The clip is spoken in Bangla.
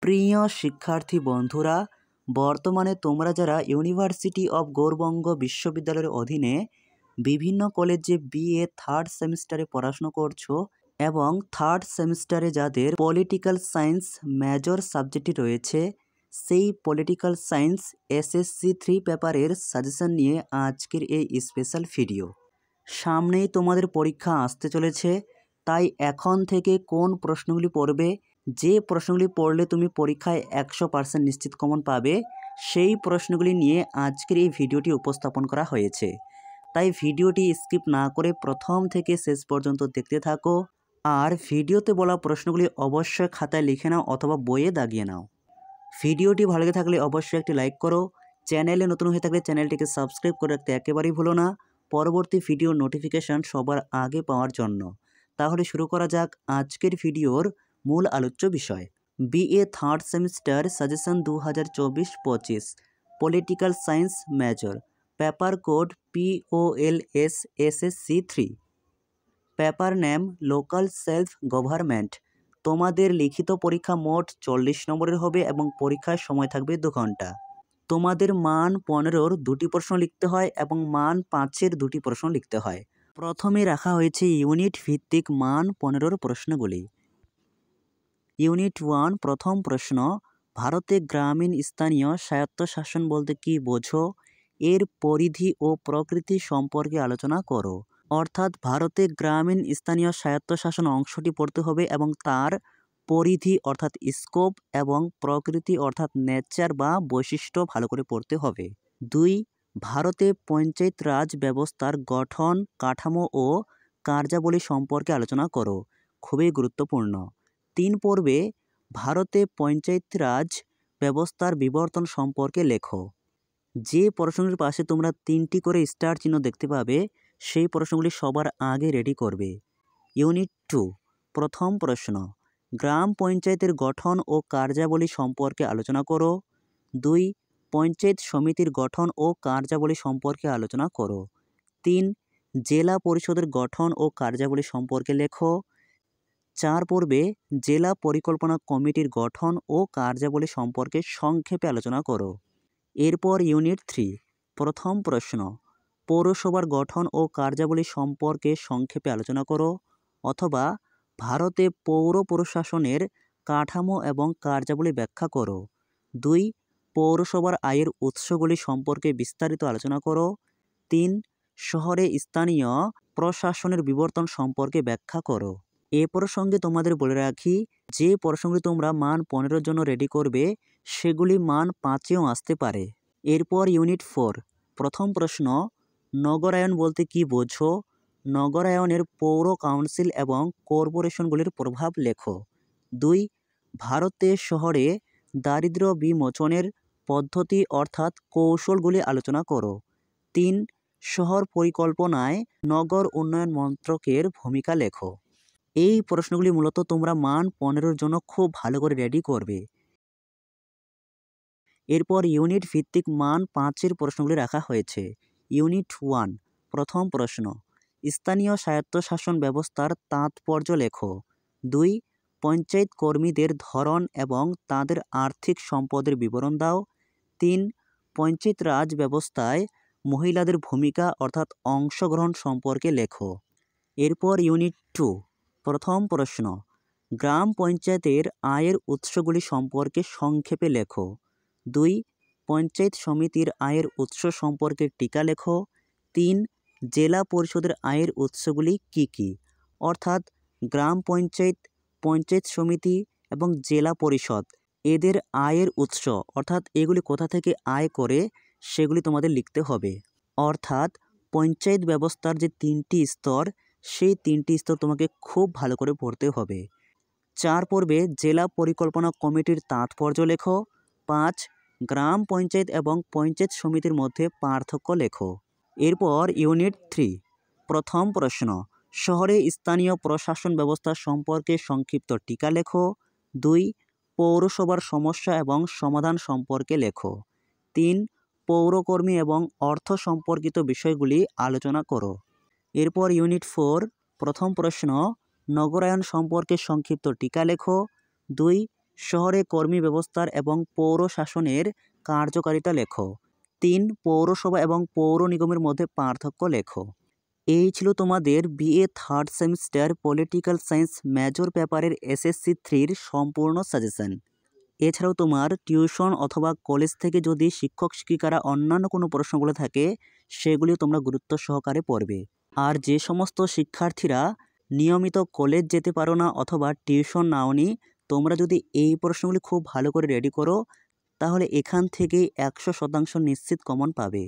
প্রিয় শিক্ষার্থী বন্ধুরা, বর্তমানে তোমরা যারা ইউনিভার্সিটি অব গৌড়বঙ্গ বিশ্ববিদ্যালয়ের অধীনে বিভিন্ন কলেজে বিএ থার্ড সেমিস্টারে পড়াশুনো করছো এবং থার্ড সেমিস্টারে যাদের পলিটিক্যাল সায়েন্স মেজর সাবজেক্টটি রয়েছে, সেই পলিটিক্যাল সায়েন্স এসএসসি 3 পেপারের সাজেশন নিয়ে আজকের এই স্পেশাল ভিডিও। সামনেই তোমাদের পরীক্ষা আসতে চলেছে, তাই এখন থেকে কোন প্রশ্নগুলি পড়বে, যে প্রশ্নগুলি পড়লে তুমি পরীক্ষায় 100% নিশ্চিত কমন পাবে, সেই প্রশ্নগুলি নিয়ে আজকের এই ভিডিওটি উপস্থাপন করা হয়েছে। তাই ভিডিওটি স্কিপ না করে প্রথম থেকে শেষ পর্যন্ত দেখতে থাকো। আর ভিডিওতে বলা প্রশ্নগুলি অবশ্যই খাতায় লিখে নাও অথবা বইয়ে দাগিয়ে নাও। ভিডিওটি ভালো লেগে থাকলে অবশ্যই একটি লাইক করো। চ্যানেলে নতুন হয়ে থাকলে চ্যানেলটিকে সাবস্ক্রাইব করে রাখতে একেবারেই ভুলো না, পরবর্তী ভিডিওর নোটিফিকেশান সবার আগে পাওয়ার জন্য। তাহলে শুরু করা যাক আজকের ভিডিওর মূল আলোচ্য বিষয়। BA third semester suggestion 2024-25 political science major, paper code POLS SSC 3, paper name local self government. তোমাদের লিখিত পরীক্ষা মোট 40 নম্বরের হবে এবং পরীক্ষার সময় থাকবে 2 ঘন্টা। তোমাদের মান 15-র 2টি প্রশ্ন লিখতে হয় এবং মান 5-এর 2টি প্রশ্ন লিখতে হয়। প্রথমে রাখা হয়েছে ইউনিট ভিত্তিক মান 15-র প্রশ্নগুলি। ইউনিট 1, প্রথম প্রশ্ন, ভারতে গ্রামীণ স্থানীয় স্বায়ত্তশাসন বলতে কী বোঝো? এর পরিধি ও প্রকৃতি সম্পর্কে আলোচনা করো। অর্থাৎ ভারতে গ্রামীণ স্থানীয় স্বায়ত্তশাসন অংশটি পড়তে হবে এবং তার পরিধি অর্থাৎ স্কোপ এবং প্রকৃতি অর্থাৎ নেচার বা বৈশিষ্ট্য ভালো করে পড়তে হবে। 2, ভারতে পঞ্চায়েত রাজ ব্যবস্থার গঠন, কাঠামো ও কার্যাবলী সম্পর্কে আলোচনা করো। খুবই গুরুত্বপূর্ণ। 3 পর্বে ভারতে পঞ্চায়েত রাজ ব্যবস্থার বিবর্তন সম্পর্কে লেখো। যে প্রশ্নগুলির পাশে তোমরা 3টি করে স্টার চিহ্ন দেখতে পাবে, সেই প্রশ্নগুলি সবার আগে রেডি করবে। ইউনিট 2, প্রথম প্রশ্ন, গ্রাম পঞ্চায়েতের গঠন ও কার্যাবলী সম্পর্কে আলোচনা করো। 2, পঞ্চায়েত সমিতির গঠন ও কার্যাবলী সম্পর্কে আলোচনা করো। 3, জেলা পরিষদের গঠন ও কার্যাবলী সম্পর্কে লেখো। 4 পর্বে জেলা পরিকল্পনা কমিটির গঠন ও কার্যাবলী সম্পর্কে সংক্ষেপে আলোচনা করো। এরপর ইউনিট 3, প্রথম প্রশ্ন, পৌরসভার গঠন ও কার্যাবলী সম্পর্কে সংক্ষেপে আলোচনা করো অথবা ভারতে পৌর প্রশাসনের কাঠামো এবং কার্যাবলী ব্যাখ্যা করো। 2, পৌরসভার আয়ের উৎসগুলি সম্পর্কে বিস্তারিত আলোচনা করো। 3, শহরে স্থানীয় প্রশাসনের বিবর্তন সম্পর্কে ব্যাখ্যা করো। এ প্রসঙ্গে তোমাদের বলে রাখি, যে প্রশ্নগুলি তোমরা মান 15-র জন্য রেডি করবে, সেগুলি মান 5-এও আসতে পারে। এরপর ইউনিট 4, প্রথম প্রশ্ন, নগরায়ন বলতে কী বোঝো? নগরায়নের পৌর কাউন্সিল এবং কর্পোরেশনগুলির প্রভাব লেখো। 2, ভারতে শহরে দারিদ্র্য বিমোচনের পদ্ধতি অর্থাৎ কৌশলগুলি আলোচনা করো। 3, শহর পরিকল্পনায় নগর উন্নয়ন মন্ত্রকের ভূমিকা লেখো। এই প্রশ্নগুলি মূলত তোমরা মান 15-র জন্য খুব ভালো করে রেডি করবে। এরপর ইউনিট ভিত্তিক মান 5-এর প্রশ্নগুলি রাখা হয়েছে। ইউনিট 1, প্রথম প্রশ্ন, স্থানীয় স্বায়ত্তশাসন ব্যবস্থার তাৎপর্য লেখো। 2, পঞ্চায়েত কর্মীদের ধরন এবং তাদের আর্থিক সম্পদের বিবরণ দাও। 3, পঞ্চায়েত রাজ ব্যবস্থায় মহিলাদের ভূমিকা অর্থাৎ অংশগ্রহণ সম্পর্কে লেখো। এরপর ইউনিট 2, প্রথম প্রশ্ন, গ্রাম পঞ্চায়েতের আয়ের উৎসগুলি সম্পর্কে সংক্ষেপে লেখো। 2, পঞ্চায়েত সমিতির আয়ের উৎস সম্পর্কে টিকা লেখো। 3, জেলা পরিষদের আয়ের উৎসগুলি কি কি? অর্থাৎ গ্রাম পঞ্চায়েত, পঞ্চায়েত সমিতি এবং জেলা পরিষদ, এদের আয়ের উৎস অর্থাৎ এগুলি কোথা থেকে আয় করে, সেগুলি তোমাদের লিখতে হবে। অর্থাৎ পঞ্চায়েত ব্যবস্থার যে 3টি স্তর, সেই 3টি স্তর তোমাকে খুব ভালো করে পড়তে হবে। 4 পর্বে জেলা পরিকল্পনা কমিটির তাৎপর্য লেখো। 5, গ্রাম পঞ্চায়েত এবং পঞ্চায়েত সমিতির মধ্যে পার্থক্য লেখো। এরপর ইউনিট 3, প্রথম প্রশ্ন, শহরে স্থানীয় প্রশাসন ব্যবস্থা সম্পর্কে সংক্ষিপ্ত টিকা লেখো। 2, পৌরসভার সমস্যা এবং সমাধান সম্পর্কে লেখো। 3, পৌরকর্মী এবং অর্থ সম্পর্কিত বিষয়গুলি আলোচনা করো। এরপর ইউনিট 4, প্রথম প্রশ্ন, নগরায়ন সম্পর্কে সংক্ষিপ্ত টিকা লেখো। 2, শহরে কর্মী ব্যবস্থার এবং পৌর শাসনের কার্যকারিতা লেখো। 3. পৌরসভা এবং পৌর নিগমের মধ্যে পার্থক্য লেখো। এই ছিল তোমাদের BA third semester political science major পেপারের এসএসসি 3-র সম্পূর্ণ সাজেশন। এছাড়াও তোমার টিউশন অথবা কলেজ থেকে যদি শিক্ষক শিক্ষিকারা অন্যান্য কোনো প্রশ্নগুলো থাকে সেগুলিও তোমরা গুরুত্ব সহকারে পড়বে। আর যে সমস্ত শিক্ষার্থীরা নিয়মিত কলেজ যেতে পারো না অথবা টিউশন নাওনি, তোমরা যদি এই প্রশ্নগুলি খুব ভালো করে রেডি করো তাহলে এখান থেকেই 100% নিশ্চিত কমন পাবে।